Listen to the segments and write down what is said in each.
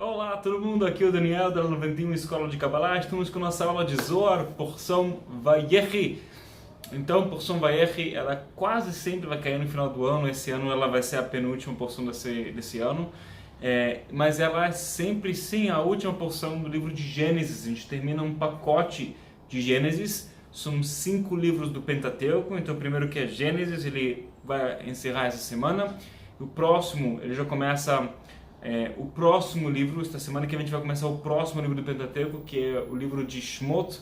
Olá, todo mundo, aqui é o Daniel da 91 Escola de Kabbalah. Estamos com nossa aula de Zohar, porção Vayechi. Então, porção Vayechi, ela quase sempre vai cair no final do ano. Esse ano ela vai ser a penúltima porção desse ano. Mas ela é sempre, sim, a última porção do livro de Gênesis. A gente termina um pacote de Gênesis. São 5 livros do Pentateuco. Então, o primeiro que é Gênesis, ele vai encerrar essa semana. O próximo, ele já começa... o próximo livro, esta semana que a gente vai começar o próximo livro do Pentateuco, que é o livro de Shmot,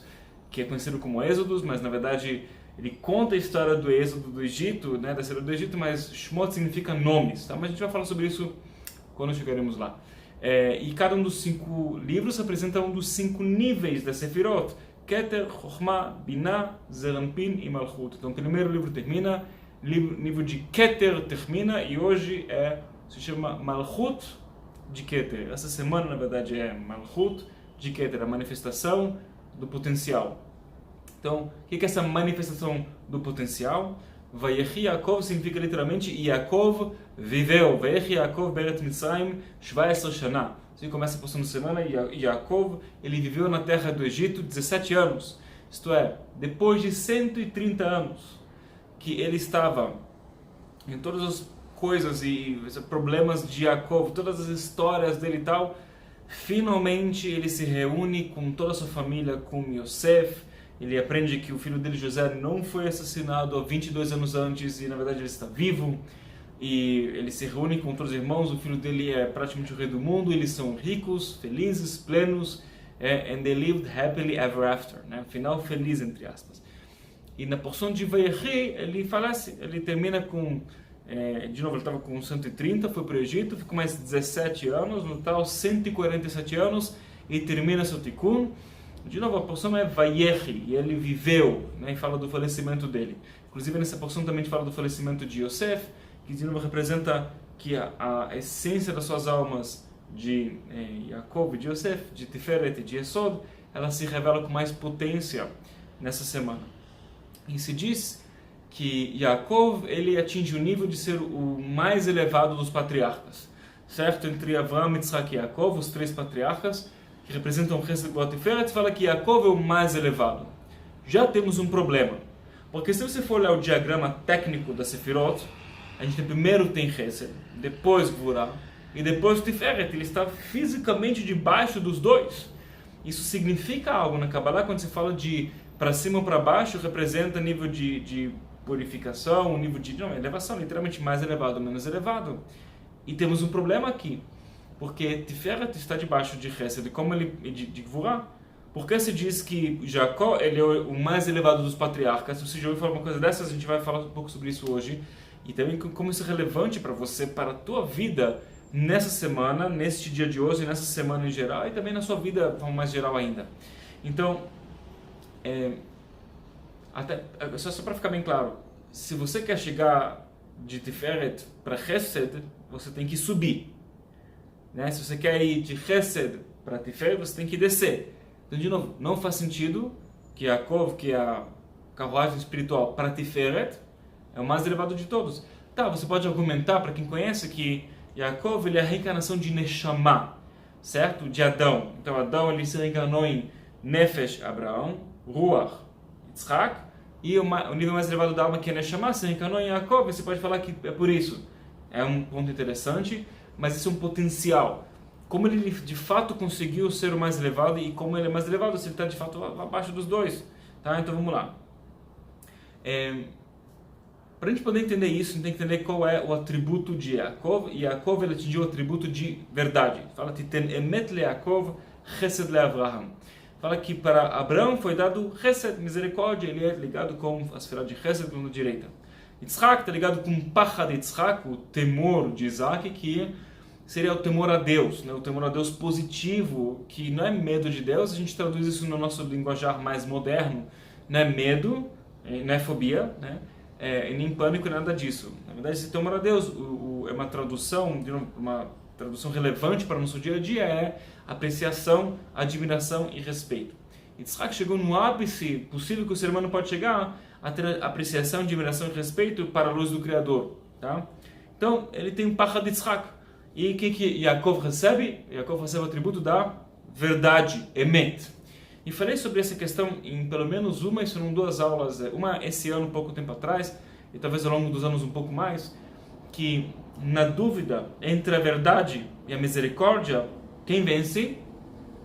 que é conhecido como Êxodos, mas na verdade ele conta a história do Êxodo do Egito, da saída do Egito, mas Shmot significa nomes, tá? Mas a gente vai falar sobre isso quando chegaremos lá. E cada um dos 5 livros representa um dos 5 níveis da Sefirot: Keter, Chokhmah, Binah, Zeir Anpin e Malchut. Então o primeiro livro termina, nível de Keter termina, e hoje se chama Malchut de Keter. Essa semana, na verdade, é Malchut de Keter, a manifestação do potencial. Então, o que é essa manifestação do potencial? Vayechi Yaakov significa literalmente Yaakov viveu. Vayechi Yaakov beret Mitzrayim 17 shana. Assim começa a próxima semana, Yaakov, ele viveu na terra do Egito 17 anos. Isto é, depois de 130 anos que ele estava em todas as coisas e problemas de Yaakov, todas as histórias dele e tal, finalmente ele se reúne com toda a sua família, com Yosef. Ele aprende que o filho dele, José, não foi assassinado há 22 anos antes e na verdade ele está vivo. E ele se reúne com todos os irmãos. O filho dele é praticamente o rei do mundo. Eles são ricos, felizes, plenos, and they lived happily ever after, final feliz, entre aspas. E na porção de Vayechi ele termina com... de novo, ele estava com 130, foi para o Egito, ficou mais 17 anos, no total 147 anos, e termina seu tikkun. De novo, a porção é Vayechi, e ele viveu, e fala do falecimento dele. Inclusive, nessa porção também fala do falecimento de Yosef, que de novo representa que a essência das suas almas de Yaakov, de Yosef, de Tiferet e de Yesod, ela se revela com mais potência nessa semana. E se diz que Yaakov, ele atinge o nível de ser o mais elevado dos patriarcas, certo? Entre Avraham, Yitzhak e Yaakov, os 3 patriarcas, que representam Chesed, Gvurah e Tiferet, fala que Yaakov é o mais elevado. Já temos um problema, porque se você for olhar o diagrama técnico da Sefirot, a gente primeiro tem Chesed, depois Gvurah, e depois Tiferet. Ele está fisicamente debaixo dos dois. Isso significa algo na Kabbalah. Quando se fala de para cima ou para baixo, representa nível de purificação, um nível de elevação, literalmente mais elevado ou menos elevado. E temos um problema aqui, porque Tiferet está debaixo de Chesed, como ele de Gvurah. Por que se diz que Jacó ele é o mais elevado dos patriarcas? Se você já ouviu falar uma coisa dessas, a gente vai falar um pouco sobre isso hoje. E também como isso é relevante para você, para a tua vida, nessa semana, neste dia de hoje, nessa semana em geral, e também na sua vida de forma mais geral ainda. Então, só para ficar bem claro, se você quer chegar de Tiferet para Chesed, você tem que subir. Se você quer ir de Chesed para Tiferet, você tem que descer. Então, de novo, não faz sentido que Yaakov, que é a carruagem espiritual para Tiferet, é o mais elevado de todos. Tá, você pode argumentar, para quem conhece, que Yaakov ele é a reencarnação de Neshama, certo? De Adão. Então, Adão ele se reencarnou em Nefesh, Abraão, Ruach, Yitzhak, e o nível mais elevado da alma, que é Neshama, se reencarnou em Yaakov. Você pode falar que é por isso. É um ponto interessante, mas isso é um potencial. Como ele de fato conseguiu ser o mais elevado, e como ele é mais elevado, se ele está de fato abaixo dos dois. Tá? Então vamos lá. Para a gente poder entender isso, a gente tem que entender qual é o atributo de Yaakov. E Yaakov ele atingiu o atributo de verdade. Fala que Titen emet le Yaakov, chesed le Avraham. Fala que para Abraão foi dado chesed, misericórdia, ele é ligado com a esfera de chesed na direita. Yitzhak está ligado com pachad Yitzhak, o temor de Isaac, que seria o temor a Deus, o temor a Deus positivo, que não é medo de Deus. A gente traduz isso no nosso linguajar mais moderno. Não é medo, não é fobia, e nem pânico, nada disso. Na verdade, esse temor a Deus é uma tradução, uma tradução relevante para o nosso dia a dia, é apreciação, admiração e respeito. Yitzhak chegou no ápice possível que o ser humano pode chegar, a ter apreciação, admiração e respeito para a luz do Criador. Tá? Então, ele tem um pachad Yitzhak. E o que Yaakov recebe? Yaakov recebe o atributo da verdade, Emet. E falei sobre essa questão em pelo menos uma, se não duas aulas, uma esse ano, pouco tempo atrás, e talvez ao longo dos anos um pouco mais, que na dúvida entre a verdade e a misericórdia, quem vence?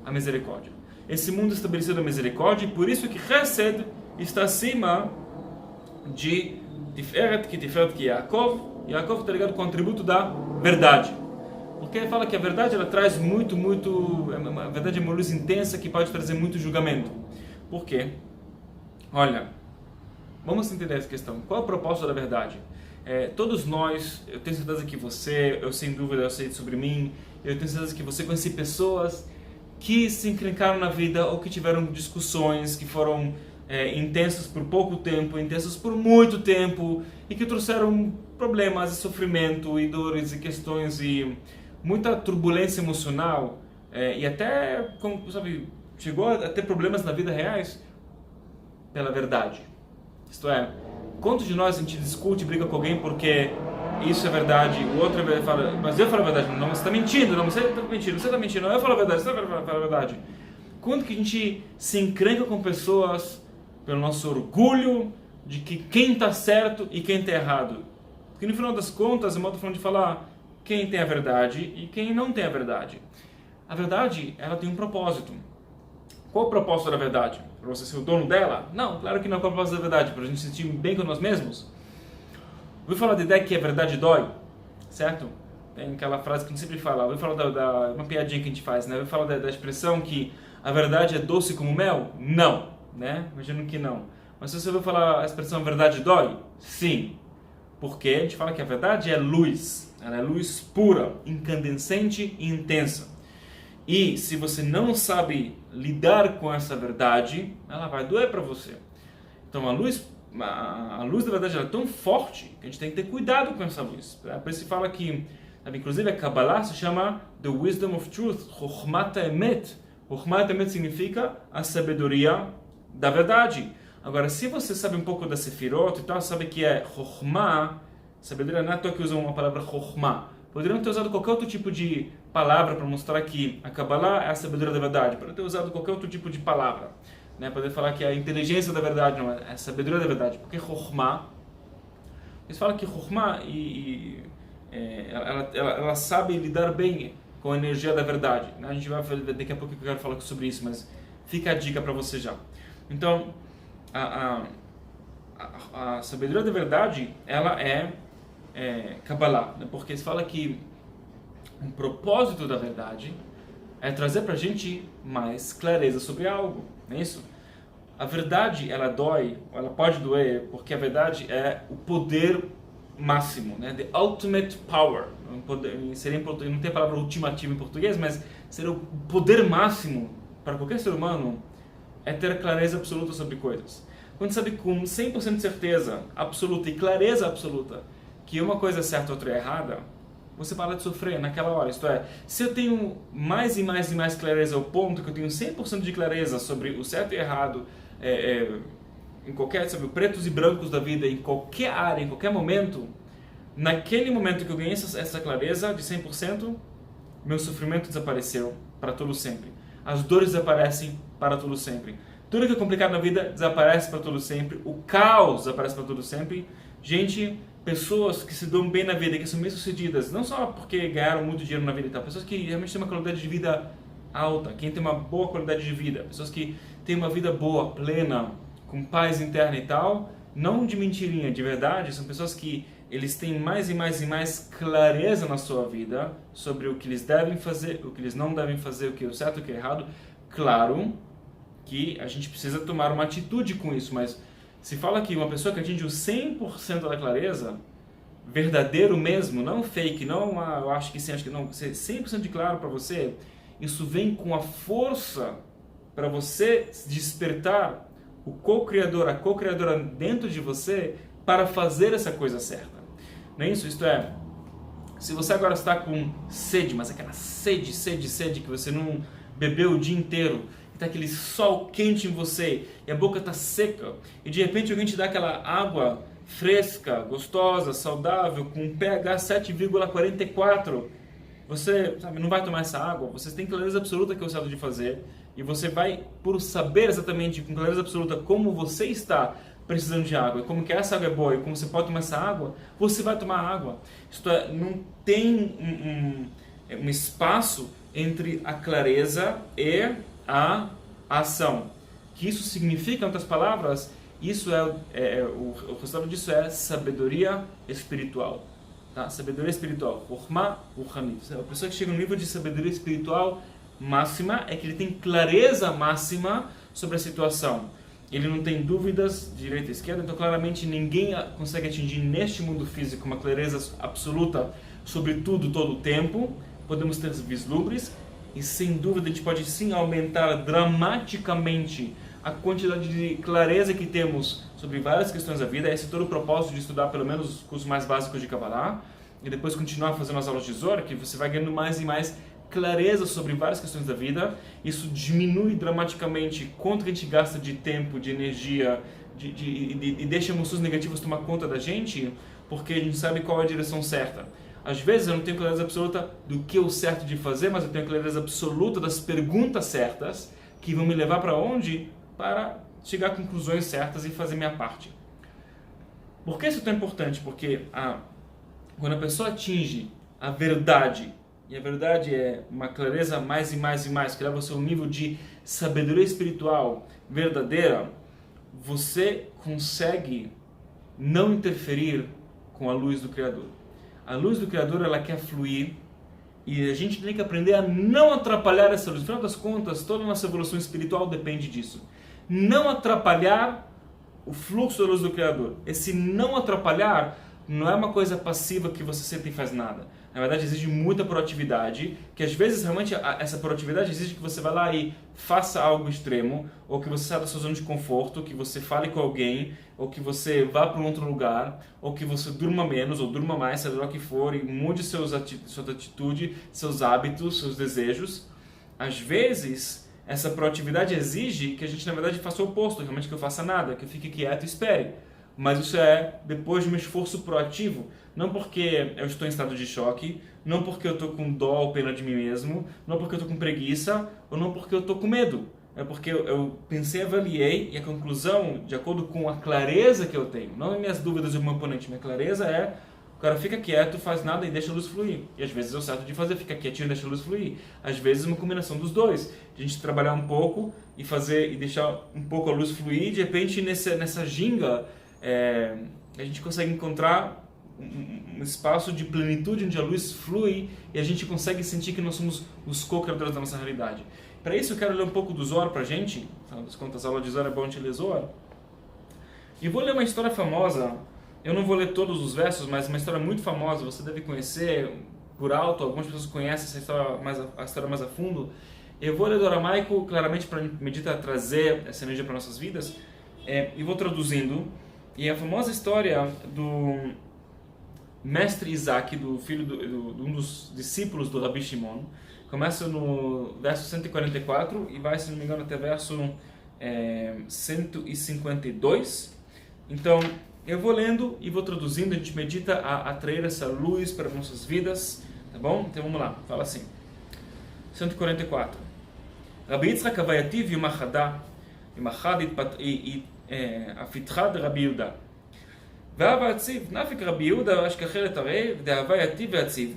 A misericórdia. Esse mundo estabelecido a misericórdia, e por isso que Chesed está acima de Tiferet, que Yaakov. Yaakov está ligado com o atributo da verdade. Porque ele fala que a verdade ela traz a verdade é uma luz intensa que pode trazer muito julgamento. Por quê? Olha, vamos entender essa questão. Qual é o propósito da verdade? Todos nós, eu tenho certeza que você, eu sem dúvida, eu sei sobre mim, eu tenho certeza que você conhece pessoas que se encrencaram na vida ou que tiveram discussões que foram intensas por pouco tempo, intensas por muito tempo e que trouxeram problemas e sofrimento e dores e questões e muita turbulência emocional e até, como sabe, chegou a ter problemas na vida reais pela verdade. Isto é, quantos de nós a gente discute, briga com alguém porque isso é verdade, o outro fala, mas eu falo a verdade, não, você está mentindo, não, você está mentindo, não, eu falo a verdade, você fala a verdade. Quanto que a gente se encrenca com pessoas pelo nosso orgulho de que quem está certo e quem está errado? Porque no final das contas, é modo de falar quem tem a verdade e quem não tem a verdade. A verdade, ela tem um propósito. Qual o propósito da verdade? Para você ser o dono dela? Não, claro que não é o propósito da verdade, para a gente se sentir bem com nós mesmos. Vou falar da ideia que a verdade dói, certo? Tem aquela frase que a gente sempre fala, vou falar uma piadinha que a gente faz, né? Vou falar da expressão que a verdade é doce como mel? Não, né? Imagino que não. Mas se você vai falar a expressão verdade dói? Sim. Porque a gente fala que a verdade é luz, ela é luz pura, incandescente e intensa. E se você não sabe lidar com essa verdade, ela vai doer para você. Então a luz da verdade ela é tão forte que a gente tem que ter cuidado com essa luz. Por isso se fala que, inclusive a Kabbalah se chama The Wisdom of Truth, Chokhmat Emet. Chokhmat Emet significa a sabedoria da verdade. Agora, se você sabe um pouco da Sefirot, então sabe que é Chokhmah, sabedoria não é à toa que usam uma palavra Chokhmah. Poderiam ter usado qualquer outro tipo de palavra para mostrar que a Kabbalah é a sabedoria da verdade. Poderiam ter usado qualquer outro tipo de palavra. Né? Poder falar que é a inteligência da verdade, não, é a sabedoria da verdade. Porque Chokhmah, eles falam que Chokhmah ela sabe lidar bem com a energia da verdade. Né? A gente vai ver daqui a pouco que eu quero falar sobre isso, mas fica a dica para você já. Então, a sabedoria da verdade, ela é Kabbalah, né? Porque se fala que o propósito da verdade é trazer para a gente mais clareza sobre algo, não é isso? A verdade, ela dói, ela pode doer, porque a verdade é o poder máximo, né? The ultimate power. Não tem a palavra ultimativo em português, mas seria o poder máximo para qualquer ser humano é ter clareza absoluta sobre coisas. Quando sabe com 100% de certeza absoluta e clareza absoluta que uma coisa é certa e outra é errada, você para de sofrer naquela hora. Isto é, se eu tenho mais e mais e mais clareza ao ponto que eu tenho 100% de clareza sobre o certo e errado, em qualquer, sabe, pretos e brancos da vida, em qualquer área, em qualquer momento, naquele momento que eu ganhei essa clareza de 100%, meu sofrimento desapareceu para todo sempre. As dores desaparecem para todo sempre. Tudo que é complicado na vida desaparece para todo sempre. O caos desaparece para todo sempre. Gente, pessoas que se dão bem na vida, que são bem-sucedidas, não só porque ganharam muito dinheiro na vida e tal, pessoas que realmente têm uma qualidade de vida alta, quem tem uma boa qualidade de vida, pessoas que têm uma vida boa, plena, com paz interna e tal, não de mentirinha, de verdade, são pessoas que eles têm mais e mais e mais clareza na sua vida sobre o que eles devem fazer, o que eles não devem fazer, o que é certo e o que é errado. Claro que a gente precisa tomar uma atitude com isso, mas se fala que uma pessoa que atinge o 100% da clareza, verdadeiro mesmo, não fake, não eu acho que sim, acho que não, 100% de claro para você, isso vem com a força para você despertar o co-criador, a co-criadora dentro de você para fazer essa coisa certa. Não é isso? Isto é, se você agora está com sede, mas aquela sede que você não bebeu o dia inteiro, está aquele sol quente em você e a boca está seca e de repente alguém te dá aquela água fresca, gostosa, saudável, com pH 7,44, você, sabe, não vai tomar essa água, você tem clareza absoluta que é o certo de fazer, e você vai, por saber exatamente, com clareza absoluta, como você está precisando de água, e como que essa água é boa, e como você pode tomar essa água, você vai tomar água. Isto é, não tem um espaço entre a clareza e a ação. Que isso significa, em outras palavras, isso o resultado disso é sabedoria espiritual. Tá? Sabedoria espiritual. Chokhmah ruchanit. A pessoa que chega no nível de sabedoria espiritual máxima é que ele tem clareza máxima sobre a situação. Ele não tem dúvidas de direita e esquerda, então claramente ninguém consegue atingir neste mundo físico uma clareza absoluta sobre tudo, todo o tempo. Podemos ter vislumbres e sem dúvida a gente pode sim aumentar dramaticamente a quantidade de clareza que temos sobre várias questões da vida. Esse é todo o propósito de estudar pelo menos os cursos mais básicos de Kabbalah e depois continuar fazendo as aulas de Zohar, que você vai ganhando mais e mais clareza sobre várias questões da vida. Isso diminui dramaticamente quanto que a gente gasta de tempo, de energia e deixa emoções negativas tomar conta da gente, porque a gente sabe qual é a direção certa. Às vezes eu não tenho clareza absoluta do que é o certo de fazer, mas eu tenho clareza absoluta das perguntas certas que vão me levar para onde? Para chegar a conclusões certas e fazer minha parte. Por que isso é tão importante? Porque quando a pessoa atinge a verdade, e a verdade é uma clareza mais e mais e mais, que leva ao seu nível de sabedoria espiritual verdadeira, você consegue não interferir com a luz do Criador. A luz do Criador, ela quer fluir, e a gente tem que aprender a não atrapalhar essa luz. No final das contas, toda a nossa evolução espiritual depende disso. Não atrapalhar o fluxo da luz do Criador. Esse não atrapalhar não é uma coisa passiva que você senta e faz nada. Na verdade, exige muita proatividade, que às vezes realmente essa proatividade exige que você vá lá e faça algo extremo, ou que você saia da sua zona de conforto, que você fale com alguém, ou que você vá para um outro lugar, ou que você durma menos, ou durma mais, seja lá o que for, e mude sua atitude, seus hábitos, seus desejos. Às vezes, essa proatividade exige que a gente, na verdade, faça o oposto, realmente que eu faça nada, que eu fique quieto e espere. Mas isso é depois de um esforço proativo, não porque eu estou em estado de choque, não porque eu estou com dó ou pena de mim mesmo, não porque eu estou com preguiça, ou não porque eu estou com medo. É porque eu pensei, avaliei, e a conclusão, de acordo com a clareza que eu tenho, não minhas dúvidas do meu oponente, minha clareza é: o cara fica quieto, faz nada e deixa a luz fluir. E às vezes é o certo de fazer, fica quietinho e deixa a luz fluir. Às vezes é uma combinação dos dois. A gente trabalhar um pouco e fazer e deixar um pouco a luz fluir, e de repente nessa ginga a gente consegue encontrar um espaço de plenitude onde a luz flui e a gente consegue sentir que nós somos os co-criadores da nossa realidade. Para isso eu quero ler um pouco do Zohar para a gente. Afinal das contas, a aula de Zohar é bom a gente ler Zohar. E vou ler uma história famosa. Eu não vou ler todos os versos, mas uma história muito famosa, você deve conhecer por alto, algumas pessoas conhecem essa história a história mais a fundo. Eu vou ler do aramaico, claramente para meditar, trazer essa energia para nossas vidas, e vou traduzindo. E a famosa história do mestre Isaac, do filho de um dos discípulos do Rabi Shimon, começa no verso 144 e vai, se não me engano, até verso 152. Então, eu vou lendo e vou traduzindo, a gente medita a atrair essa luz para nossas vidas, tá bom? Então vamos lá, fala assim. 144. Rabbi Yitzchak Avayativ Yom Achad הפיתחה דרבי יהודה. והווה הציב, נפיק רבי יהודה אשכחל את הרי, דהווה יתיב והציב.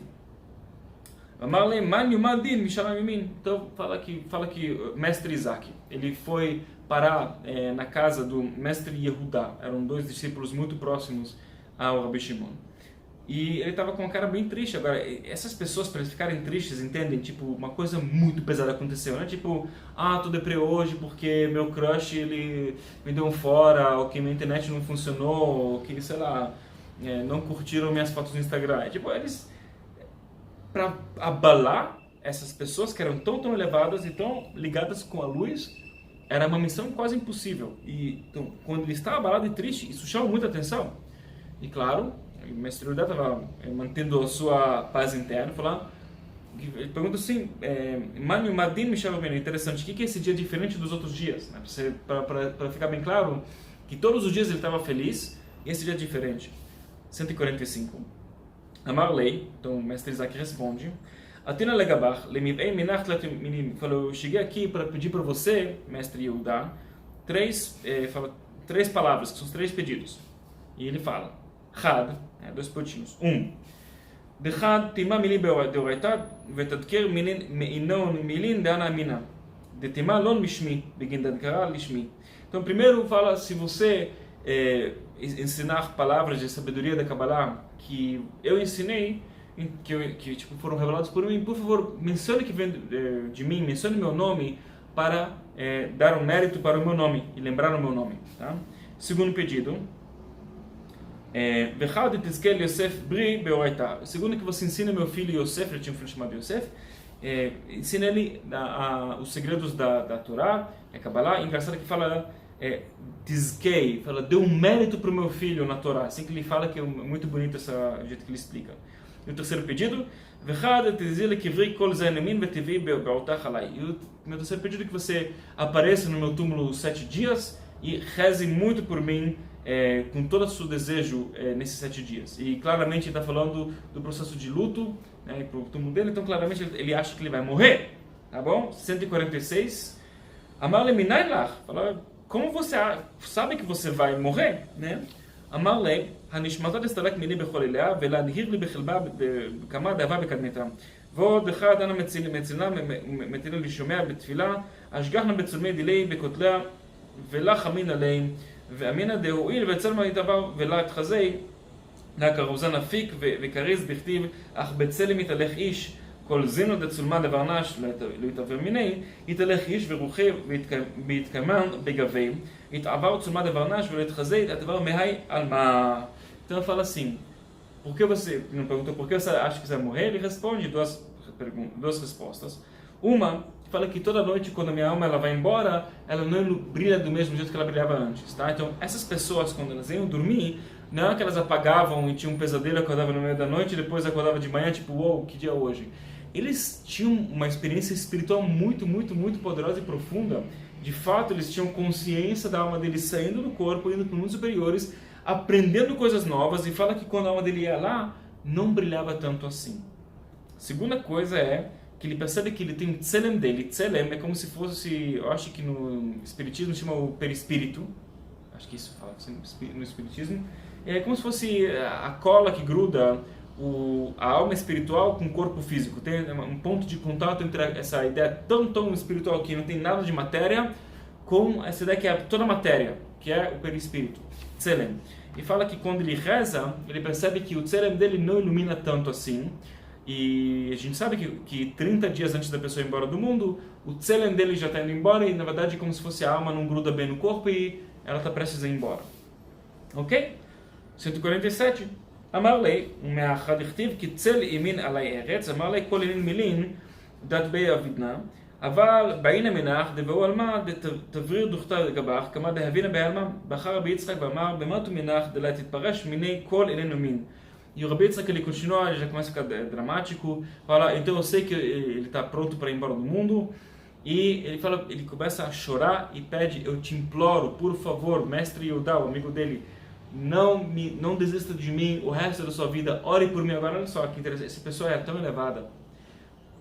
אמר להם, מן יומא דין משאר ימין. Então, fala que mestre Isaac, ele foi parar na casa do mestre Yehudá. Eram dois discípulos muito próximos ao Rabi Shimon. E ele estava com uma cara bem triste. Agora, essas pessoas, para eles ficarem tristes, entendem? Tipo, uma coisa muito pesada aconteceu, né? Tipo, tô deprê hoje porque meu crush, ele me deu um fora, ou que minha internet não funcionou, ou que, sei lá, não curtiram minhas fotos no Instagram. Tipo, eles, para abalar essas pessoas que eram tão elevadas e tão ligadas com a luz, era uma missão quase impossível. E então, quando ele está abalado e triste, isso chama muita atenção. E claro, o mestre Yehudá estava mantendo a sua paz interna, ele pergunta assim, Manu Madin Michel Ben, interessante, o que é esse dia diferente dos outros dias? Para ficar bem claro, que todos os dias ele estava feliz, e esse dia é diferente. 145. Amar lei, então o mestre Isaac responde, Atina legabach, lemivei minach minim. Falou, eu cheguei aqui para pedir para você, mestre Yehudá, três palavras, que são os 3 pedidos. E ele fala, Had, 2 pontinhos. 1. Dechad, tima milim beoraita, vetadker meinon milin deana mina. De tima lon mishmi, begindadkara lishmi. Então, primeiro fala, se você ensinar palavras de sabedoria da Kabbalah que eu ensinei, que tipo, foram revelados por mim, por favor, mencione que vem de mim, mencione meu nome para dar um mérito para o meu nome e lembrar o meu nome. Tá? Segundo pedido, segundo que você ensina meu filho Yosef, ele tinha um filho chamado Yosef, ensina ele os segredos da Torá, a Kabbalah. Engraçado que fala Tizkei, fala, deu um mérito para o meu filho na Torá, assim que ele fala, que é muito bonito esse jeito que ele explica. E o terceiro pedido, e o meu terceiro pedido é que você apareça no meu túmulo 7 dias e reze muito por mim, com todo o seu desejo nesses 7 dias. E claramente ele está falando do processo de luto, né, para o túmulo dele, então claramente ele acha que ele vai morrer, tá bom? 146, Amar leminai lach, fala, como você sabe que você vai morrer, né? אמר להם, הנשמתה תסתלק מיני בכל אליה, ולהנהיר לי בחלבה בכמה דאבה בקדמתה. ועוד אחד אנה מצילנה, מתינה לי שומע בתפילה, השגחנה בצולמי דילי בכותליה, ולך אמין עליהם, ואמינא דהואיל וצלמה יתעבר, ולה תחזי, לה כרוזן אפיק וכריז בכתיב, אך בצלם יתהלך איש, כל זינו דצולמה לברנש, לא יתעבר מיני, יתהלך איש ורוחי ויתקמן בגבי, יתעבר צולמה לברנש ולא יתחזי, יתעבר מהי על מה. Então fala assim, por que você, não perguntou por que você acha que você vai morrer? Ele responde duas respostas. Uma, fala que toda noite, quando a minha alma ela vai embora, ela não brilha do mesmo jeito que ela brilhava antes, tá? Então essas pessoas, quando elas iam dormir, não é que elas apagavam e tinham um pesadelo, acordavam no meio da noite e depois acordavam de manhã, tipo, uou, que dia é hoje? Eles tinham uma experiência espiritual muito, muito, muito poderosa e profunda. De fato, eles tinham consciência da alma deles saindo do corpo, indo para mundos superiores, aprendendo coisas novas, e fala que quando a alma dele ia lá, não brilhava tanto assim. Segunda coisa é que ele percebe que ele tem um tselem dele. Tselem é como se fosse, eu acho que no espiritismo chama o perispírito, acho que isso fala assim, no espiritismo, é como se fosse a cola que gruda a alma espiritual com o corpo físico. Tem um ponto de contato entre essa ideia tão espiritual que não tem nada de matéria, com essa ideia que é toda matéria, que é o perispírito, Tselem. E fala que quando ele reza, ele percebe que o Tselem dele não ilumina tanto assim. E a gente sabe que 30 dias antes da pessoa ir embora do mundo, o Tselem dele já está indo embora, e na verdade é como se fosse a alma não gruda bem no corpo e ela está prestes a ir embora. Ok? 147. אמר לי, ומאחד הכתיב, כי צל ימין עלי ארץ, אמר לי, כל עניין מילין, דת בי אבידנה, אבל בעין המנח, דברו על מה, תבריר דוכתה לגבך, כמה דהבינה בהלמה, בחר רבי יצחק ואמר, במה tu menach, דלה תתפרש מיני כל עניין מין. E o Rabi Yitzhak, ele continua, ele já começa a ficar dramático, fala, então eu sei que ele está pronto para ir embora do mundo, e ele fala, ele começa a chorar e pede, eu te imploro, por favor, mestre Yehudá, o amigo dele, não desista de mim o resto da sua vida, ore por mim. Agora olha só que interessante, essa pessoa é tão elevada,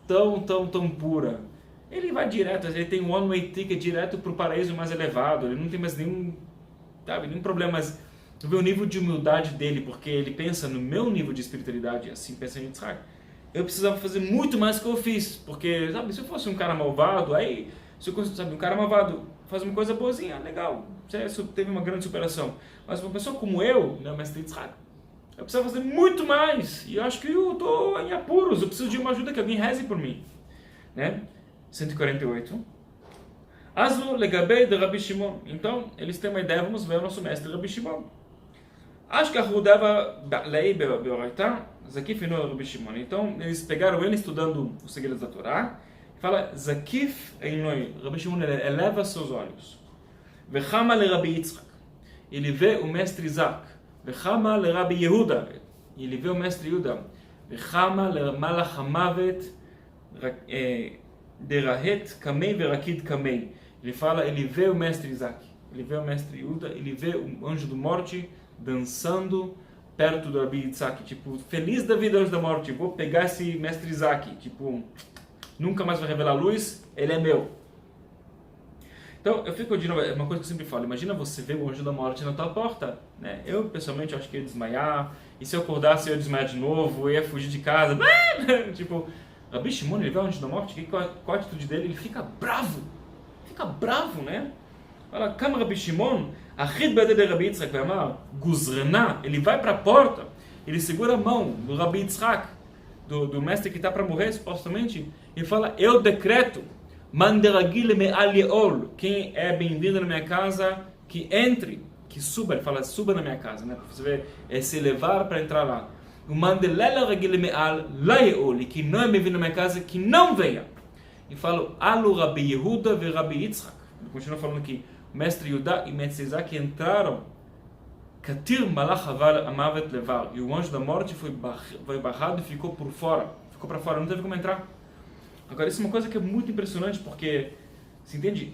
tão pura, ele vai direto, ele tem um one way ticket direto para o paraíso mais elevado, ele não tem mais nenhum problema, mas tu vê o nível de humildade dele, porque ele pensa no meu nível de espiritualidade, assim pensa em Yitzhak, eu precisava fazer muito mais do que eu fiz, porque sabe, se eu fosse um cara malvado, aí se eu, sabe, um cara malvado faz uma coisa boazinha, legal, você teve uma grande superação. Mas uma pessoa como eu, né, mestre Yitzhak, eu preciso fazer muito mais. E eu acho que eu estou em apuros, eu preciso de uma ajuda, que alguém reze por mim. Né? 148. Aslo legabei de Rabi Shimon. Então, eles têm uma ideia, vamos ver o nosso mestre Rabi Shimon. Acho que a Rudava lei beoraita, Zakif no Rabi Shimon. Então, eles pegaram ele estudando os segredos da Torá. Fala, Zakif Einoi, Rabi Shimon eleva seus olhos. Vechama le Rabi Yitzhak. Ele vê o mestre Isaac. Vechama le Rabi Yehuda. Ele vê o mestre Yehuda. Vechama le Malach HaMavet derahet kamei verakid kamei. Ele fala, ele vê o mestre Isaac. Ele vê o mestre Yehuda. Ele vê o anjo da morte dançando perto do Rabi Yitzhak, tipo, feliz da vida antes da morte, vou pegar esse mestre Isaac, tipo, nunca mais vai revelar a luz, ele é meu. Então, eu fico de novo, é uma coisa que eu sempre falo, imagina você ver o anjo da morte na tua porta, né? Eu, pessoalmente, acho que ia desmaiar, e se eu acordasse, eu ia desmaiar de novo, eu ia fugir de casa, tipo, Rabi Shimon, ele vê o anjo da morte, qual a atitude dele? Ele fica bravo, né? Fala, Kama Rabi Shimon, Achid Be'adeh de Rabi Yitzhak, Guzrana, ele vai para a porta, ele segura a mão do Rabi Yitzhak, do mestre que está para morrer, supostamente, e fala, eu decreto, Manderagil me'al ye'ol, quem é bem-vindo na minha casa, que entre, que suba, ele fala, suba na minha casa, né? Para você ver, é se elevar para entrar lá. O Mandelela ragil me'al la ye'ol, que não é bem-vindo na minha casa, que não venha. E fala, Alu Rabi Yehuda ve Rabi Yitzhak. Ele continua falando aqui, o mestre Yudá e o mestre Isaac entraram, Katir malach amavet levar, e o anjo da morte foi barrado e ficou por fora, ficou para fora, não teve como entrar. Agora, isso é uma coisa que é muito impressionante, porque, você entende?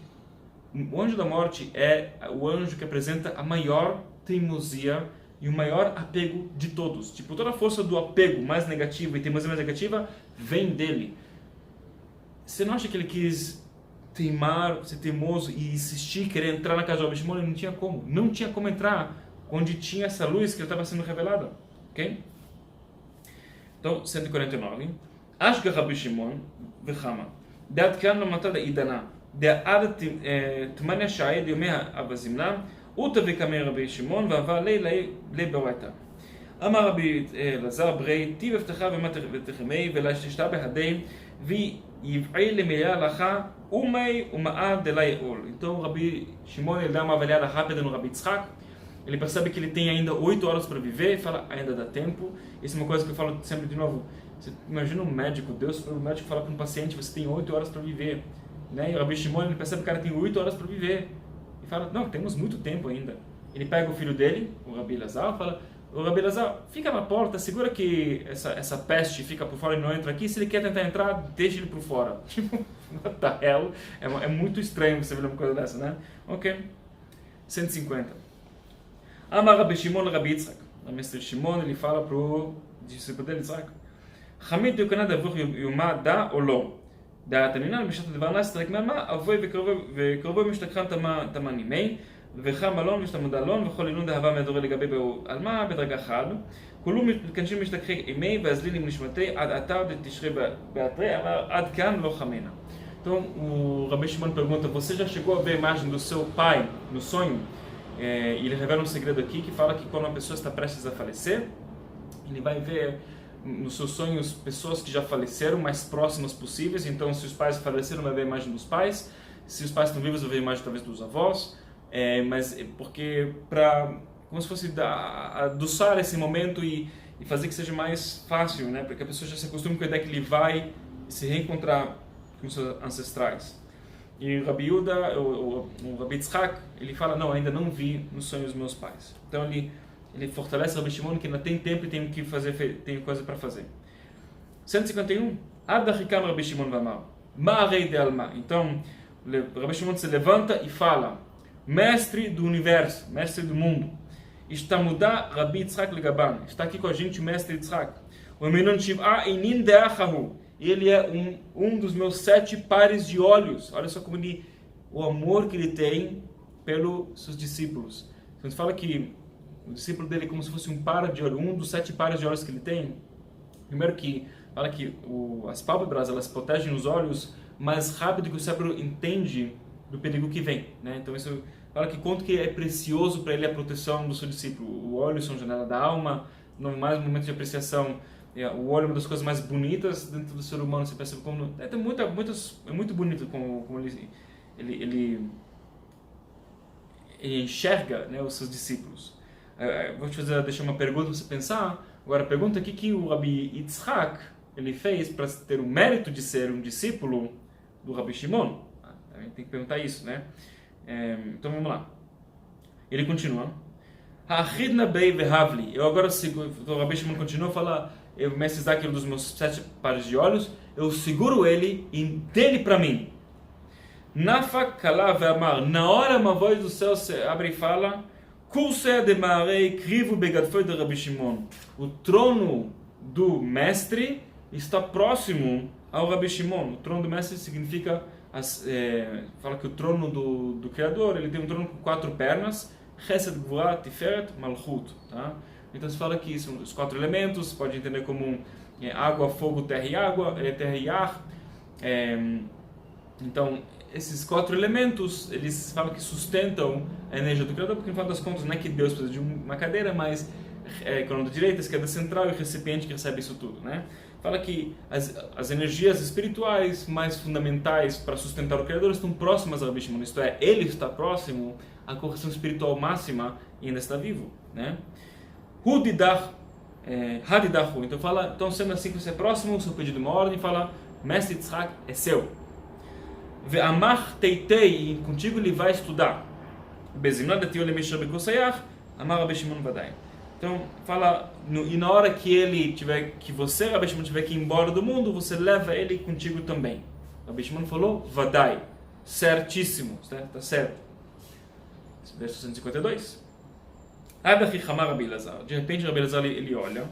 O anjo da morte é o anjo que apresenta a maior teimosia e o maior apego de todos. Tipo, toda a força do apego mais negativo e teimosia mais negativa vem dele. Você não acha que ele quis teimar, ser teimoso e insistir, querer entrar na casa do Rabi Shimon? Ele não tinha como entrar onde tinha essa luz que estava sendo revelada. Ok? Então, 149. Ashgar Rabi Shimon v'chama. Deat kan lo matada idana. De'ad tmania sha'ed yomei ha'avazimna. Uta v'kamei Rabi Shimon v'ava lei beoreta. אמר רבי אלעזר ברי, טיב הבטחה ותחמי ולשתשתה בהדי ויבעי למיליה הלכה ומי ומאה דלה יאול. Então Rabi Shimon ele dá uma avaliada rápida no Rabi Yitzhak, ele percebe que ele tem ainda 8 horas para viver e fala, ainda dá tempo. Isso é uma coisa que eu falo sempre de novo, você imagina um médico, o médico fala para um paciente, você tem 8 horas para viver, né? E o Rabi Shimon ele percebe que o cara tem 8 horas para viver e fala, não, temos muito tempo ainda. Ele pega o filho dele, o Rabi Elazar, fala, o Rabi Elazar, fica na porta, segura que essa peste fica por fora e não entra aqui. Se ele quer tentar entrar, deixa ele por fora. Tipo, what the hell? É muito estranho você ver uma coisa dessa, né? Ok. 150. Amar Rabi Shimon Rabi Yitzhak. O mestre Shimon, ele fala pro discípulo dele, Yitzhak. Hamid yukanad avuch yuma da ou lo. Da tanina, bishat הדבר נס, תרק מהמה, אבוי וקרובו משתכחם תמנימי. וכם מלון ושתמוד אלון וכל עילון דהבה מהדורי לגבי על מה בדרגה חד כולו מתכנסים משתכחי אימי ואזלין עם נשמתי עד עתה ותשרי באתרי אמר עד כאן לא חמנה. Então o Rabi Shimon pergunta, você já chegou a ver a imagem do seu pai no sonho? E ele revela um segredo aqui que fala que quando uma pessoa está prestes a falecer, ele vai ver nos seus sonhos pessoas que já faleceram, mais próximas possíveis. Então se os pais faleceram, vai ver a imagem dos pais, se os pais estão vivos, vai ver a imagem talvez dos avós. Mas porque como se fosse adoçar esse momento e fazer que seja mais fácil, né? Porque a pessoa já se acostuma com a ideia que ele vai se reencontrar com seus ancestrais. E o Rabi Yehuda, o Rabi Yitzhak, ele fala, não, ainda não vi nos sonhos dos meus pais. Então ele fortalece o Rabi Shimon que ainda tem tempo e tem coisa para fazer. 151. Adachikam Rabi Shimon v'amar ma'arei de alma. Então o Rabi Shimon se levanta e fala, mestre do universo, mestre do mundo. Estamudá Rabi Yitzhak Legaban. Está aqui com a gente o mestre Yitzhak. O Menon Shiv'a Einin De'achahu. Ele é um dos meus 7 pares de olhos. Olha só como o amor que ele tem pelos seus discípulos. Então, fala que o discípulo dele é como se fosse um par de olhos, um dos 7 pares de olhos que ele tem. Primeiro que fala que as pálpebras elas protegem os olhos mais rápido que o cérebro entende do perigo que vem, né? Então isso fala que quanto que é precioso para ele a proteção do seu discípulo. O olho são janela da alma, no mais momento de apreciação. O olho é uma das coisas mais bonitas dentro do ser humano. Você percebe como é muito bonito como ele enxerga, né, os seus discípulos. Vou te deixar uma pergunta para você pensar. Agora, a pergunta aqui que o Rabi Yitzhak ele fez para ter o mérito de ser um discípulo do Rabi Shimon. A gente tem que perguntar isso, né? Então vamos lá. Ele continua. Ha'achidna bei vehavli. Eu agora o Rabi Shimon continua a falar. O mestre Isaac é um dos meus 7 pares de olhos. Eu seguro ele e dele para mim. Nafak kala ve'amar. Na hora uma voz do céu se abre e fala. Kurse de Marei Krivu Begadfoi de Rabi Shimon. O trono do mestre está próximo ao Rabi Shimon. O trono do mestre significa, fala que o trono do Criador, ele tem um trono com 4 pernas, Chesed, Gvurah, Tiferet, Malchut. Tá? Então se fala que são os 4 elementos, pode entender como água, fogo, terra e água, terra e ar. Então, esses 4 elementos, eles falam que sustentam a energia do Criador, porque no final das contas não é que Deus precisa de uma cadeira, mas coluna da direita, esquerda central e o recipiente que recebe isso tudo, né? Fala que as energias espirituais mais fundamentais para sustentar o Criador estão próximas ao Rabi Shimon, isto é, ele está próximo à correção espiritual máxima e ainda está vivo, né? Hadidahu, então sendo assim que você é próximo, o seu pedido de uma ordem, fala, Mestre Yitzhak é seu. Ve'amach teitei, contigo ele vai estudar. Bezimnad atio lemishra bekosayach, amar Rabi Shimon vadai. Então, fala, e na hora que você, Rabi Shimon, tiver que ir embora do mundo, você leva ele contigo também. Rabi Shimon falou, vadai, certíssimo, está certo. Verso 152. De repente, Rabi Elazar ele olha,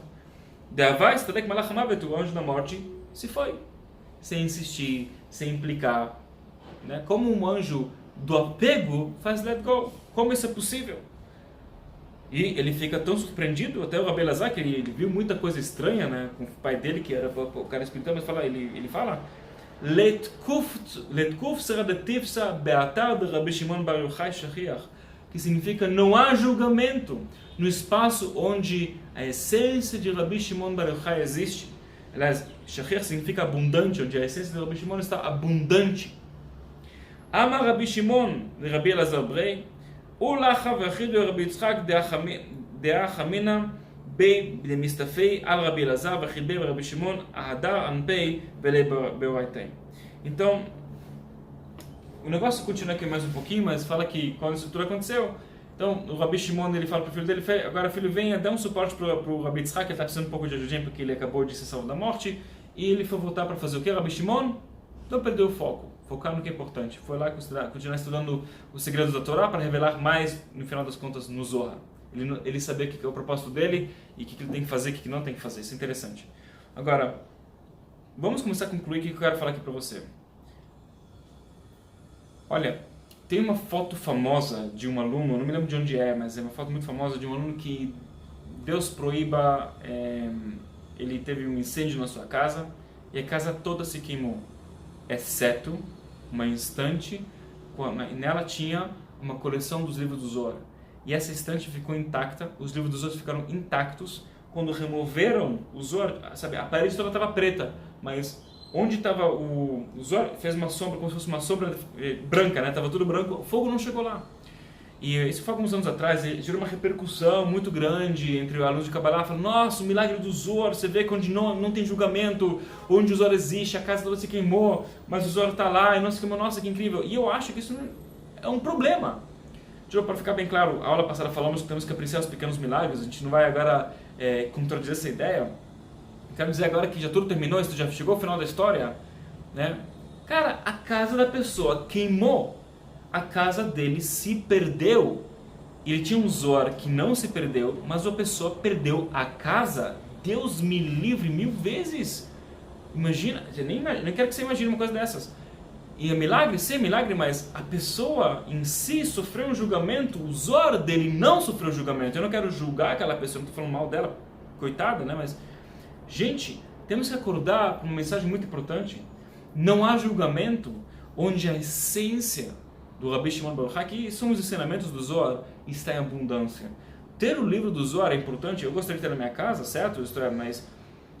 o anjo da morte se foi, sem insistir, sem implicar. Né? Como um anjo do apego faz let go? Como isso é possível? E ele fica tão surpreendido, até o Rabi Elazar, que ele viu muita coisa estranha, né, com o pai dele, que era o cara espiritual, mas ele fala Letkuf seradetivsa beatar de Rabi Shimon Bar Yochai Shachiach, que significa não há julgamento no espaço onde a essência de Rabi Shimon Bar Yochai existe. Aliás, Shachiach significa abundante, onde a essência de Rabi Shimon está abundante. Amar Rabi Shimon de Rabi Elazar Brei, Ulacha ve'achidu Rabi Yitzchak dea chamina bei demistafei al Rabi Elazar ve'achidei Rabi Shimon ahadar anpei velei beoraitei. Então, o negócio continua aqui mais um pouquinho, mas fala que quando isso tudo aconteceu, então o Rabi Shimon ele fala para o filho dele, agora filho, venha, dá um suporte para o Rabi Yitzchak, ele está precisando um pouco de ajudinha porque ele acabou de ser salvo da morte, e ele foi voltar para fazer o que? Rabi Shimon não perdeu o foco, focar no que é importante, foi lá continuar estudando os segredos da Torá para revelar mais, no final das contas, no Zohar. Ele sabia o que é o propósito dele e o que ele tem que fazer e o que não tem que fazer, isso é interessante. Agora, vamos começar a concluir o que eu quero falar aqui para você. Olha, tem uma foto famosa de um aluno, eu não me lembro de onde é, mas é uma foto muito famosa de um aluno que Deus proíba, ele teve um incêndio na sua casa e a casa toda se queimou, exceto uma estante, nela tinha uma coleção dos livros do Zohar. E essa estante ficou intacta, os livros do Zohar ficaram intactos. Quando removeram o Zohar, sabe, a parede toda estava preta, mas onde estava o Zohar fez uma sombra, como se fosse uma sombra branca, né? Estava tudo branco, o fogo não chegou lá. E isso foi alguns anos atrás, gerou uma repercussão muito grande entre os alunos de Kabbalah, falando, nossa, o milagre do Zohar, você vê que onde não tem julgamento, onde o Zohar existe, a casa toda se queimou, mas o Zohar está lá, e não se queimou, nossa, que incrível. E eu acho que isso é um problema. Para ficar bem claro, a aula passada falamos que temos que apreciar os pequenos milagres, a gente não vai agora contradizer essa ideia. Quero dizer agora que já tudo terminou, isso já chegou ao final da história, né? Cara, a casa da pessoa queimou, a casa dele se perdeu. Ele tinha um Zohar que não se perdeu, mas a pessoa perdeu a casa. Deus me livre 1000 vezes. Imagina, eu nem quero que você imagine uma coisa dessas. E é milagre? Sim, é milagre, mas a pessoa em si sofreu um julgamento, o Zohar dele não sofreu julgamento. Eu não quero julgar aquela pessoa, não estou falando mal dela, coitada, né? Mas, gente, temos que acordar com uma mensagem muito importante. Não há julgamento onde a essência do Rabi Shimon Bar Yochai, que são os ensinamentos do Zohar, está em abundância. Ter o livro do Zohar é importante, eu gostaria de ter na minha casa, certo? Mas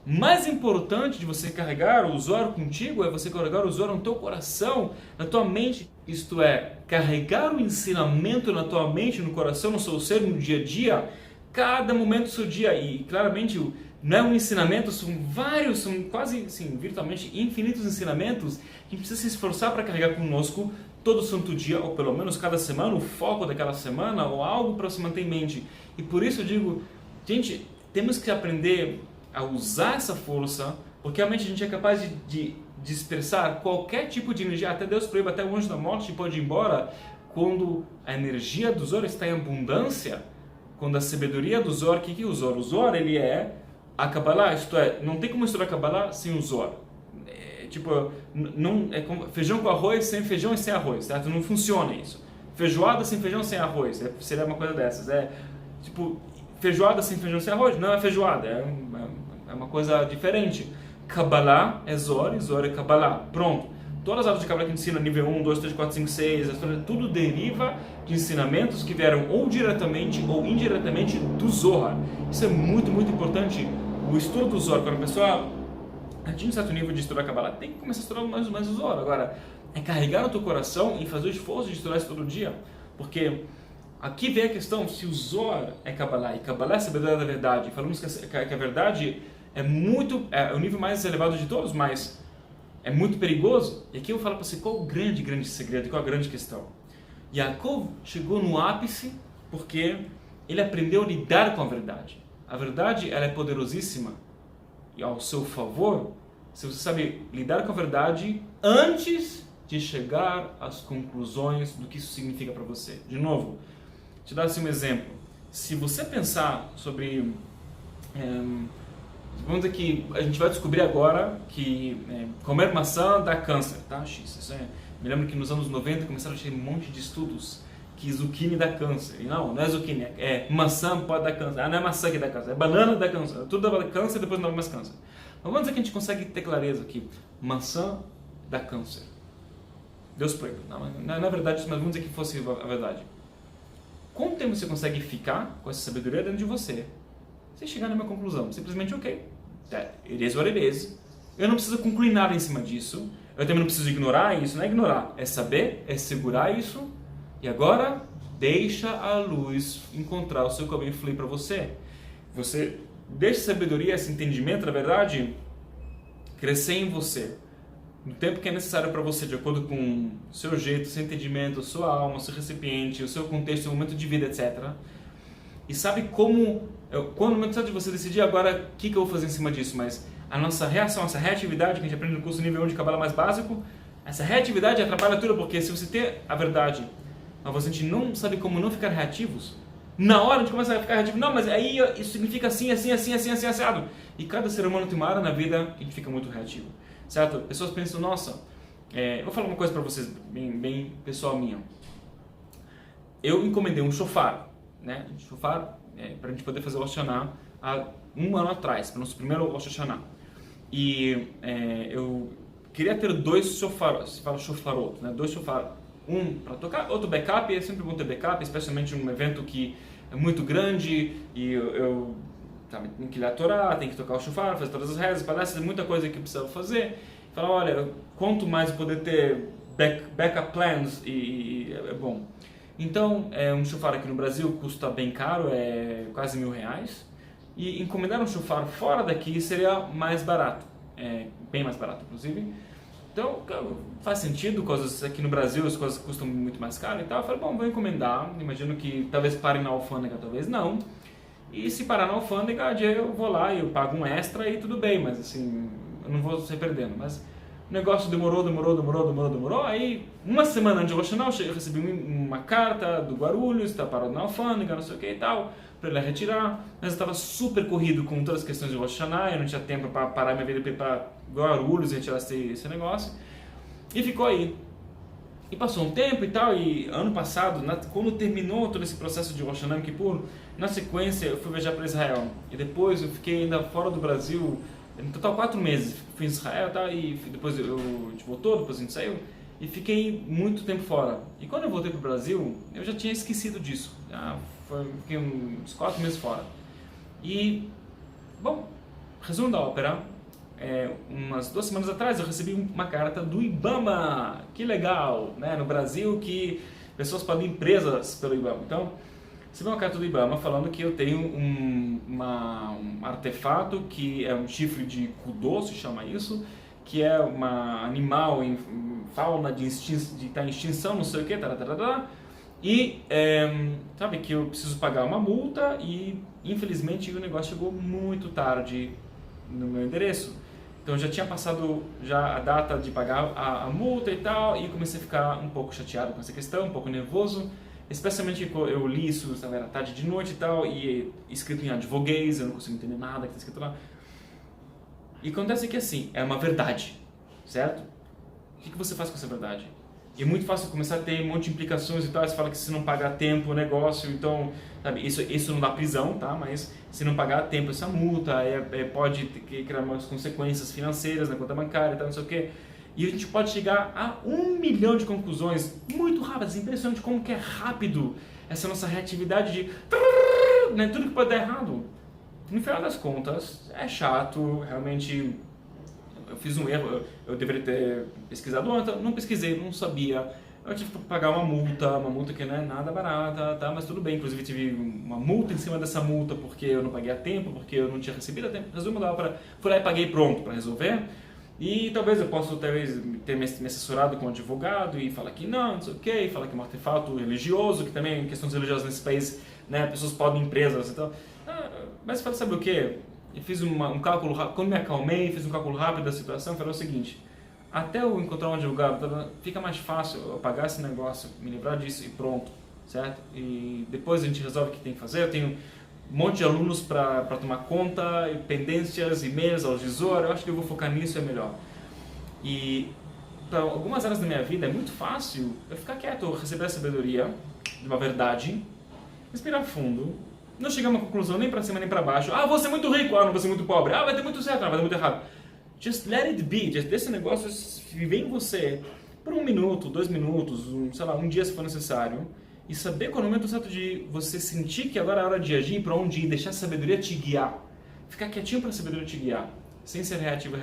mais importante de você carregar o Zohar contigo é você carregar o Zohar no teu coração, na tua mente. Isto é, carregar o ensinamento na tua mente, no coração, no seu ser, no dia a dia, cada momento do seu dia. E claramente não é um ensinamento, são vários, são quase, assim, virtualmente infinitos ensinamentos que a gente precisa se esforçar para carregar conosco todo santo dia, ou pelo menos cada semana, o foco daquela semana, ou algo para se manter em mente. E por isso eu digo, gente, temos que aprender a usar essa força, porque realmente a gente é capaz de dispersar qualquer tipo de energia, até Deus proíbe, até o anjo da morte pode ir embora quando a energia do Zohar está em abundância, quando a sabedoria do Zohar, o que é o Zohar? O Zohar, ele é a Kabbalah, isto é, não tem como estudar a Kabbalah sem o Zohar. Tipo, não, é como feijão com arroz sem feijão e sem arroz, certo? Não funciona isso. Feijoada sem feijão sem arroz, seria uma coisa dessas. Tipo, feijoada sem feijão sem arroz não é feijoada, é uma coisa diferente. Kabbalah é Zohar e Zohar é Kabbalah. Pronto. Todas as aulas de Kabbalah que ensina nível 1, 2, 3, 4, 5, 6, tudo deriva de ensinamentos que vieram ou diretamente ou indiretamente do Zohar. Isso é muito, muito importante. O estudo do Zohar, quando a pessoa atinge um certo nível de estudar Kabbalah, tem que começar a estudar mais o Zohar. Agora, é carregar no teu coração e fazer o esforço de estudar isso todo dia. Porque aqui vem a questão, se o Zohar é Kabbalah e Kabbalah é a sabedoria da verdade, falamos que a verdade é o nível mais elevado de todos, mas é muito perigoso. E aqui eu falo para você qual o grande segredo, qual a grande questão. Yaakov chegou no ápice porque ele aprendeu a lidar com a verdade. A verdade, ela é poderosíssima e ao seu favor, se você sabe lidar com a verdade antes de chegar às conclusões do que isso significa para você. De novo, te dar assim um exemplo. Se você pensar sobre... vamos dizer que a gente vai descobrir agora que comer maçã dá câncer, tá? Isso me lembro que nos anos 90 começaram a ter um monte de estudos que zucchini dá câncer. E não é zucchini, é maçã pode dar câncer. Não é maçã que dá câncer, é banana que dá câncer. Tudo dá câncer e depois não dá mais câncer. Mas vamos dizer que a gente consegue ter clareza aqui. Maçã dá câncer. Deus proíbe. Não é verdade isso, mas vamos dizer que fosse a verdade. Quanto tempo você consegue ficar com essa sabedoria dentro de você? Sem chegar na minha conclusão. Simplesmente, ok. It is what it is. Eu não preciso concluir nada em cima disso. Eu também não preciso ignorar isso. Não é ignorar. É saber, é segurar isso. E agora, deixa a luz encontrar o seu caminho e fluir para você. Você deixa a sabedoria, esse entendimento, na verdade, crescer em você. No tempo que é necessário para você, de acordo com o seu jeito, seu entendimento, a sua alma, o seu recipiente, o seu contexto, o momento de vida, etc. E sabe como... Quando o momento de você decidir agora o que eu vou fazer em cima disso, mas a nossa reação, essa reatividade que a gente aprende no curso nível 1 de Kabbalah mais básico, essa reatividade atrapalha tudo, porque se você tem a verdade, mas você não sabe como não ficar reativos, na hora a gente começa a ficar reativo, não, mas aí isso significa assim, assim, assim, assim, assim, assado. E cada ser humano tem uma área na vida que a gente fica muito reativo, certo? Pessoas pensam, nossa, eu vou falar uma coisa para vocês, bem pessoal minha. Eu encomendei um shofar, né? Shofar, para a gente poder fazer o Rosh Hashanah há um ano atrás, para o nosso primeiro Rosh Hashanah. E eu queria ter dois shofaros, se fala shofarot, né? Dois shofar, um para tocar, outro backup. É sempre bom ter backup, especialmente num evento que é muito grande e eu tenho que ler a Torá, tenho que tocar o shofar, fazer todas as rezas, palestras, muita coisa que eu preciso fazer. Falar, olha, quanto mais eu poder ter backup plans e é bom. Então, um shofar aqui no Brasil custa bem caro, é quase R$1.000. E encomendar um shofar fora daqui seria mais barato, bem mais barato, inclusive. Então, faz sentido, coisas aqui no Brasil as coisas custam muito mais caro e tal. Eu falei, bom, vou encomendar, imagino que talvez pare na alfândega, talvez não. E se parar na alfândega, eu vou lá e eu pago um extra e tudo bem, mas assim, eu não vou sair perdendo. Mas o negócio demorou. Aí, uma semana antes de Rosh Hashanah, eu recebi uma carta do Guarulhos, está parado na alfândega, não sei o que e tal, para ele retirar. Mas eu estava super corrido com todas as questões de Rosh Hashanah, eu não tinha tempo para parar minha vida para ir para Guarulhos e retirar esse negócio. E ficou aí. E passou um tempo e tal, e ano passado, quando terminou todo esse processo de Rosh Hashanah Yom Kippur, na sequência eu fui viajar para Israel. E depois eu fiquei ainda fora do Brasil, no total 4 meses. Fui em Israel e depois a gente voltou, depois a gente saiu. E fiquei muito tempo fora. E quando eu voltei para o Brasil, eu já tinha esquecido disso. Fiquei uns 4 meses fora. E, bom, resumo da ópera. Umas 2 semanas atrás eu recebi uma carta do IBAMA. Que legal, né? No Brasil que pessoas podem ir presas pelo IBAMA. Então, recebi uma carta do IBAMA falando que eu tenho um artefato que é um chifre de Kudô, se chama isso, que é um animal em fauna de estar em extinção, não sei o que, e sabe que eu preciso pagar uma multa e infelizmente o negócio chegou muito tarde no meu endereço. Então já tinha passado já a data de pagar a multa e tal, e comecei a ficar um pouco chateado com essa questão, um pouco nervoso, especialmente quando eu li isso, sabe, era tarde de noite e tal, e escrito em advoguês, eu não consigo entender nada que está escrito lá. E acontece que assim, é uma verdade, certo? O que você faz com essa verdade? E é muito fácil começar a ter um monte de implicações e tal. Você fala que se não pagar a tempo o negócio, então, sabe, isso não dá prisão, tá? Mas se não pagar a tempo essa multa, pode criar umas consequências financeiras na conta bancária e tal, não sei o quê. E a gente pode chegar a 1 milhão de conclusões muito rápidas. Impressionante como que é rápido essa nossa reatividade de... né, tudo que pode dar errado. No final das contas, é chato, realmente... Eu fiz um erro, eu deveria ter pesquisado antes, não pesquisei, não sabia. Eu tive que pagar uma multa que não é nada barata, tá? Mas tudo bem, inclusive tive uma multa em cima dessa multa porque eu não paguei a tempo, porque eu não tinha recebido a tempo. Resumo, fui lá e paguei pronto para resolver. E talvez eu possa ter me assessorado com um advogado e falar que não sei o que, falar que é um artefato religioso, que também questões religiosas nesse país, né, pessoas podem empresas e tal. Mas sabe o que? Eu fiz um cálculo rápido, quando me acalmei, fiz um cálculo rápido da situação, falei o seguinte: até eu encontrar um advogado, fica mais fácil eu pagar esse negócio, me livrar disso e pronto, certo? E depois a gente resolve o que tem que fazer. Eu tenho um monte de alunos para tomar conta, pendências, e-mails, audizor, eu acho que eu vou focar nisso, é melhor. E para algumas áreas da minha vida é muito fácil eu ficar quieto, eu receber a sabedoria de uma verdade, respirar fundo, não chegar a uma conclusão nem para cima nem para baixo. Ah, vou ser muito rico, não vou ser muito pobre. Ah, vai ter muito certo, não, vai ter muito errado. Just let it be, just deixa esse negócio viver em você por 1 minuto, 2 minutos, sei lá, um dia se for necessário, e saber qual é o momento certo de você sentir que agora é a hora de agir, para onde ir, deixar a sabedoria te guiar. Ficar quietinho para a sabedoria te guiar, sem ser reativa.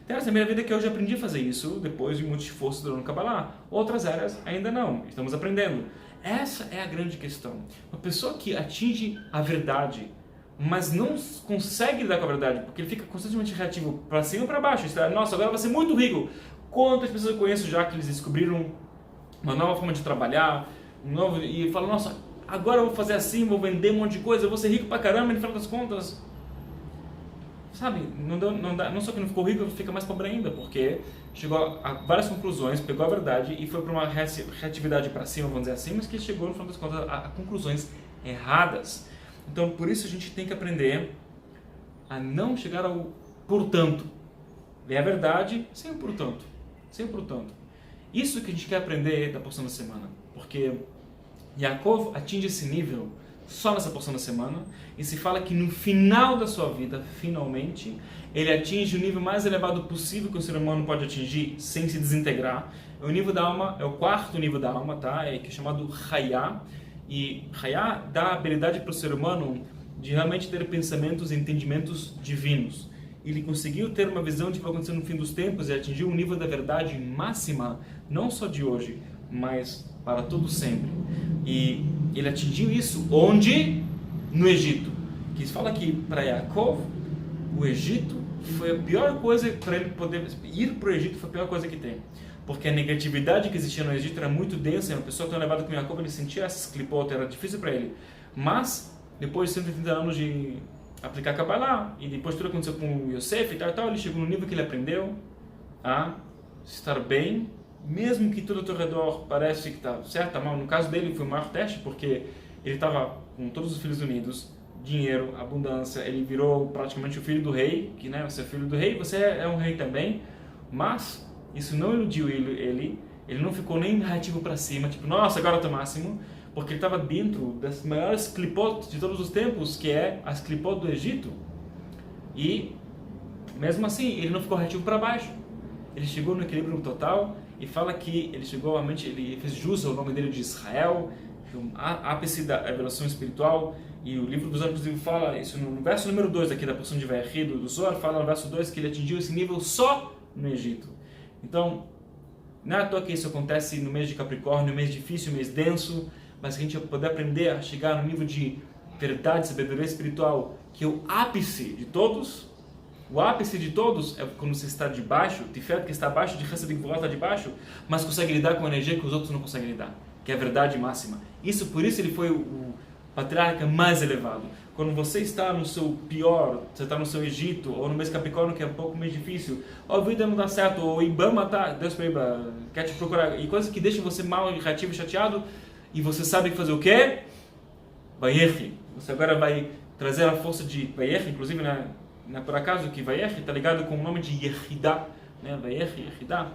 Tem áreas da minha vida que eu já aprendi a fazer isso depois de muito esforço durante o Kabbalah. Outras áreas ainda não, estamos aprendendo. Essa é a grande questão. Uma pessoa que atinge a verdade, mas não consegue lidar com a verdade, porque ele fica constantemente reativo para cima e para baixo. Nossa, agora vai ser muito rico. Quantas pessoas eu conheço já que eles descobriram uma nova forma de trabalhar, e falam, nossa, agora eu vou fazer assim, vou vender um monte de coisa, eu vou ser rico pra caramba, e no final das contas, sabe, não só que não ficou rico, fica mais pobre ainda, porque chegou a várias conclusões, pegou a verdade e foi para uma reatividade para cima, vamos dizer assim, mas que chegou no final das contas a conclusões erradas. Então, por isso a gente tem que aprender a não chegar ao portanto. É a verdade sem o portanto. Isso que a gente quer aprender da porção da semana, porque Yaakov atinge esse nível só nessa porção da semana, e se fala que no final da sua vida, finalmente, ele atinge o nível mais elevado possível que o ser humano pode atingir sem se desintegrar. O nível da alma é o 4º nível da alma, tá? Que é chamado Hayá, e Hayá dá a habilidade para o ser humano de realmente ter pensamentos e entendimentos divinos. Ele conseguiu ter uma visão de o que vai acontecer no fim dos tempos e atingiu um nível da verdade máxima, não só de hoje, mas para todo sempre. E ele atingiu isso onde? No Egito. Que se fala que para Yaakov, o Egito foi a pior coisa para ele poder ir para o Egito, foi a pior coisa que tem. Porque a negatividade que existia no Egito era muito densa, uma pessoa tão elevada como Yaakov, ele sentia essas clipotas, era difícil para ele. Mas, depois de 130 anos de aplicar Kabbalah, e depois tudo aconteceu com Yosef e tal, ele chegou no nível que ele aprendeu a estar bem, mesmo que tudo ao teu redor parece que está certo, tá mal. No caso dele foi o maior teste, porque ele estava com todos os filhos unidos, dinheiro, abundância, ele virou praticamente o filho do rei, que, né, você é filho do rei, você é um rei também, mas isso não iludiu ele não ficou nem reativo para cima, tipo, nossa, agora eu tô máximo, porque ele estava dentro das maiores clipot de todos os tempos, que é as clipot do Egito, e mesmo assim ele não ficou reativo para baixo, ele chegou no equilíbrio total, e fala que ele chegou realmente, ele fez jus ao nome dele de Israel, a ápice da revelação espiritual, e o livro dos Anjos fala isso no verso número 2 aqui da porção de Vayechi do Zohar, fala no verso 2 que ele atingiu esse nível só no Egito. Então, não é à toa que isso acontece no mês de Capricórnio, mês difícil, mês denso, mas que a gente vai poder aprender a chegar no nível de verdade, sabedoria espiritual, que é o ápice de todos. O ápice de todos é quando você está de baixo, Tiferet que está abaixo, de Chesed que está de baixo, mas consegue lidar com a energia que os outros não conseguem lidar, que é a verdade máxima. Isso, por isso ele foi patriarca mais elevado. Quando você está no seu pior, você está no seu Egito, ou no mês Capricórnio, que é um pouco mais difícil, ou a vida não dá certo, ou o Ibama tá, Deus quer te procurar, e coisas que deixam você mal, irritativo, chateado, e você sabe fazer o quê? Vayechi. Você agora vai trazer a força de Vayechi, inclusive, não é por acaso que Vayechi está ligado com o nome de Yehidah, né? Vayechi, Yehidah.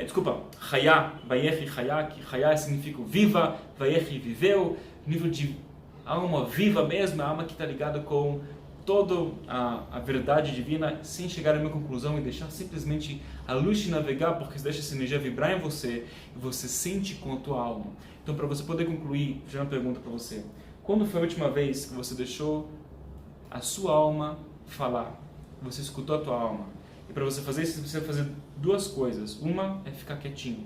Desculpa, Chaya, Vayechi, Chaya, que Chaya significa viva, Vayechi, viveu, nível de alma viva mesmo, a alma que está ligada com toda a verdade divina, sem chegar a uma conclusão e deixar simplesmente a luz te navegar, porque você deixa essa energia vibrar em você e você sente com a tua alma. Então, para você poder concluir, já uma pergunta para você. Quando foi a última vez que você deixou a sua alma falar? Você escutou a tua alma? E para você fazer isso, você precisa fazer duas coisas. Uma é ficar quietinho.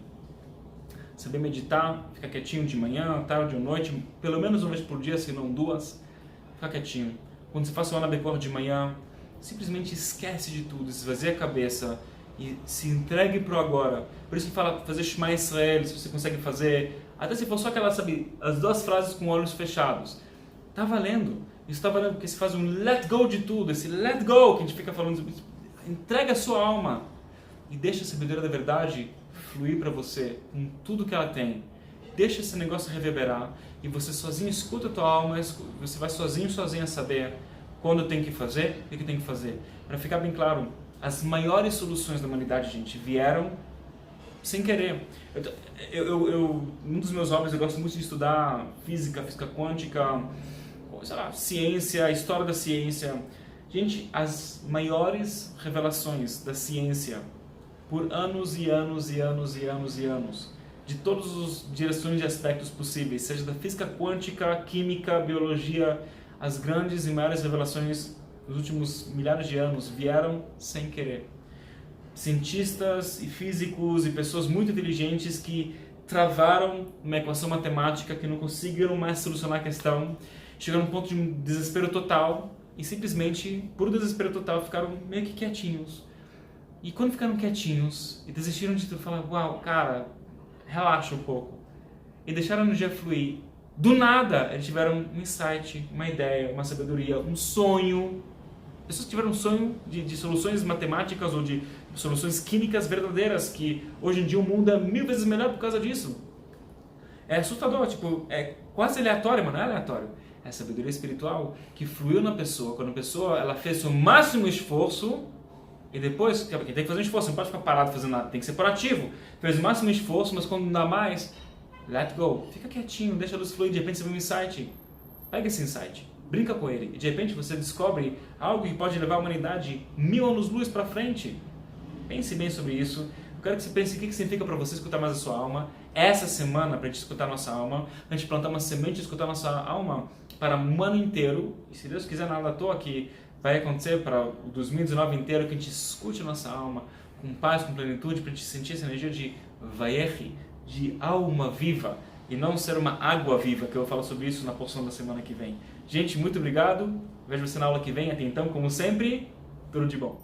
Saber meditar, ficar quietinho de manhã, tarde ou noite, pelo menos uma vez por dia, se não duas, ficar quietinho. Quando você faz o Ana Bekor de manhã, simplesmente esquece de tudo, esvazia a cabeça e se entregue para o agora. Por isso que fala fazer Shema Israel, se você consegue fazer, até se for só aquela, sabe, as duas frases com olhos fechados. Tá valendo. Isso está valendo porque você faz um let go de tudo, esse let go que a gente fica falando, entrega a sua alma e deixa a sabedoria da verdade fluir para você com tudo que ela tem. Deixa esse negócio reverberar e você sozinho escuta a tua alma, você vai sozinha saber quando tem que fazer e o que tem que fazer. Para ficar bem claro, as maiores soluções da humanidade, gente, vieram sem querer. Um dos meus hobbies, eu gosto muito de estudar física quântica, sei lá, ciência, história da ciência. Gente, as maiores revelações da ciência por anos e anos, de todas as direções e aspectos possíveis, seja da física quântica, química, biologia, as grandes e maiores revelações dos últimos milhares de anos vieram sem querer. Cientistas e físicos e pessoas muito inteligentes que travaram uma equação matemática, que não conseguiram mais solucionar a questão, chegaram a um ponto de um desespero total e simplesmente, por desespero total, ficaram meio que quietinhos. E quando ficaram quietinhos e desistiram de tudo, falaram, uau, cara, relaxa um pouco. E deixaram a energia fluir. Do nada, eles tiveram um insight, uma ideia, uma sabedoria, um sonho. Pessoas que tiveram um sonho de soluções matemáticas ou de soluções químicas verdadeiras, que hoje em dia o mundo é 1000 vezes melhor por causa disso. É assustador, tipo, é quase aleatório, mas não é aleatório. É a sabedoria espiritual que fluiu na pessoa. Quando a pessoa ela fez o máximo esforço, e depois, tem que fazer um esforço, não pode ficar parado fazendo nada, tem que ser proativo. Fez o máximo esforço, mas quando não dá mais, let go. Fica quietinho, deixa a luz fluir, de repente você vê um insight. Pega esse insight, brinca com ele, e de repente você descobre algo que pode levar a humanidade 1000 anos-luz para frente. Pense bem sobre isso. Eu quero que você pense o que significa para você escutar mais a sua alma. Essa semana, para a gente escutar a nossa alma, para a gente plantar uma semente e escutar a nossa alma para um ano inteiro. E se Deus quiser, nada à toa que vai acontecer para o 2019 inteiro, que a gente escute a nossa alma com paz, com plenitude, para a gente sentir essa energia de Vayechi, de alma viva, e não ser uma água viva, que eu falo sobre isso na porção da semana que vem. Gente, muito obrigado. Vejo você na aula que vem. Até então, como sempre, tudo de bom.